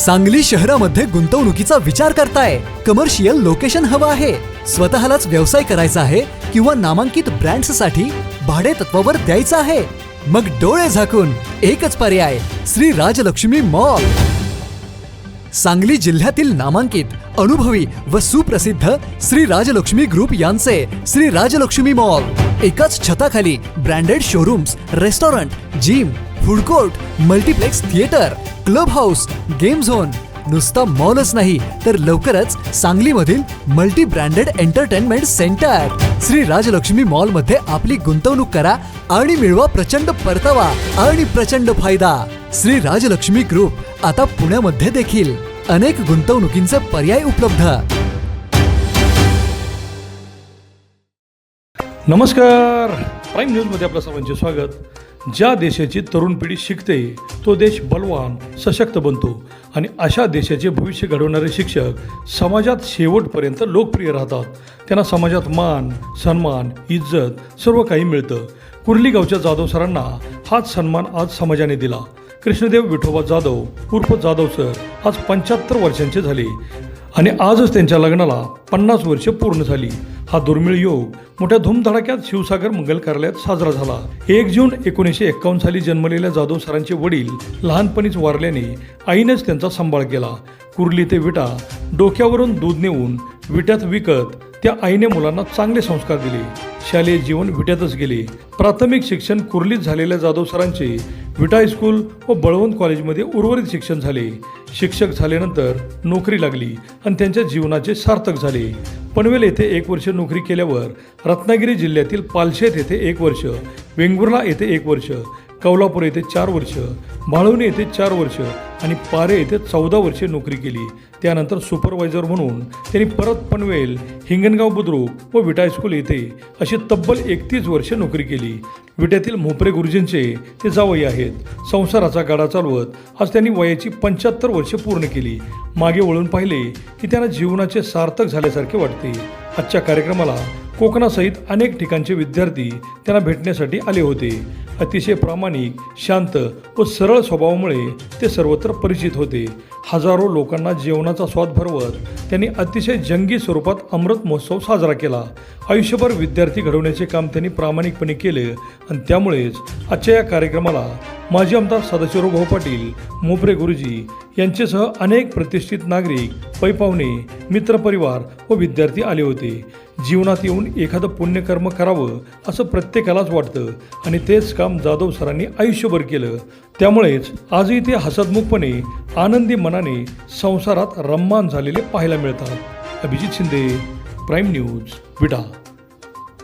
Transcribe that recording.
सांगली शहरामध्ये गुंतवणुकीचा विचार करताय? कमर्शियल लोकेशन हवं आहे? स्वतःलाच व्यवसाय करायचा आहे किंवा नामांकित ब्रँड्ससाठी भाडे तत्वावर द्यायचं आहे? मग डोळे झाकून एकच पर्याय, श्री राजलक्ष्मी मॉल. सांगली जिल्ह्यातील नामांकित, अनुभवी व सुप्रसिद्ध श्री राजलक्ष्मी ग्रुप यांचे श्री राजलक्ष्मी मॉल. एकाच छताखाली branded showrooms, restaurant, gym, food court, multiplex theatre, club house, game zone. नुसता मॉलच नाही तर लवकरच सांगलीमधील multi branded entertainment centre. Shri Rajlakshmi mall मध्ये आपली गुंतवणूक करा आणि मिळवा प्रचंड परतावा आणि प्रचंड फायदा. श्री राजलक्ष्मी ग्रुप आता पुण्यामध्ये देखील अनेक गुंतवणुकींचे पर्याय उपलब्ध. नमस्कार, प्राईम न्यूजमध्ये आपलं सर्वांचे स्वागत. ज्या देशाची तरुण पिढी शिकते तो देश बलवान, सशक्त बनतो आणि अशा देशाचे भविष्य घडवणारे शिक्षक समाजात शेवटपर्यंत लोकप्रिय राहतात. त्यांना समाजात मान, सन्मान, इज्जत सर्व काही मिळतं. कुर्ली गावच्या जाधव सरांना हाच सन्मान आज समाजाने दिला. कृष्णदेव विठोबा जाधव उर्फ जाधव सर आज 75 वर्षांचे झाले आणि आजच त्यांच्या लग्नाला 50 वर्षे पूर्ण झाली. हा दुर्मिळ योग मोठ्या धूमधडाक्यात शिवसागर मंगल कार्यालयात साजरा झाला. 1 जून 1951 साली जन्मलेल्या जाधव सरांचे वडील लहानपणीच वारल्याने आईनेच त्यांचा सांभाळ केला. कुर्ली ते विटा डोक्यावरून दूध नेऊन विट्यात विकत त्या आईने मुलांना चांगले संस्कार दिले. शालेय जीवन विट्यातच गेले. प्राथमिक शिक्षण कुर्लीत झालेल्या जाधव सरांचे विटा हायस्कूल व बळवंत कॉलेजमध्ये उर्वरित शिक्षण झाले. शिक्षक झाल्यानंतर नोकरी लागली आणि त्यांच्या जीवनाचे सार्थक झाले. पनवेल येथे 1 वर्ष नोकरी केल्यावर रत्नागिरी जिल्ह्यातील पालशेत येथे 1 वर्ष, वेंगुर्ला येथे 1 वर्ष, कौलापूर येथे 4 वर्ष, म्हाळुणे येथे 4 वर्ष आणि पारे येथे 14 वर्षे नोकरी केली. त्यानंतर सुपरवायझर म्हणून त्यांनी परत पनवेल, हिंगणगाव बुद्रुक व विटा हायस्कूल येथे अशी तब्बल 31 वर्षे नोकरी केली. विट्यातील मोपरे गुरुजींचे ते जावई आहेत. संसाराचा गाडा चालवत आज त्यांनी वयाची 75 वर्षे पूर्ण केली. मागे वळून पाहिले की त्यांना जीवनाचे सार्थक झाल्यासारखे वाटते. आजच्या कार्यक्रमाला कोकणासहित अनेक ठिकाणचे विद्यार्थी त्यांना भेटण्यासाठी आले होते. अतिशय प्रामाणिक, शांत व सरळ स्वभावामुळे ते सर्वत्र परिचित होते. हजारो लोकांना जेवणाचा स्वाद भरवत त्यांनी अतिशय जंगी स्वरूपात अमृत महोत्सव साजरा केला. आयुष्यभर विद्यार्थी घडवण्याचे काम त्यांनी प्रामाणिकपणे केले आणि त्यामुळेच आजच्या या कार्यक्रमाला माजी आमदार सदाशिवराव भाऊ पाटील, मोपरे गुरुजी यांच्यासह अनेक प्रतिष्ठित नागरिक, पैपावणे, मित्रपरिवार व विद्यार्थी आले होते. जीवनात येऊन एखादं पुण्यकर्म करावं असं प्रत्येकालाच वाटतं आणि तेच काम जाधव सरांनी आयुष्यभर केलं. त्यामुळेच आजही ते हसतमुखपणे, आनंदी मनाने संसारात रम्मान झालेले पाहायला मिळतात. अभिजित शिंदे, प्राईम न्यूज, विटा.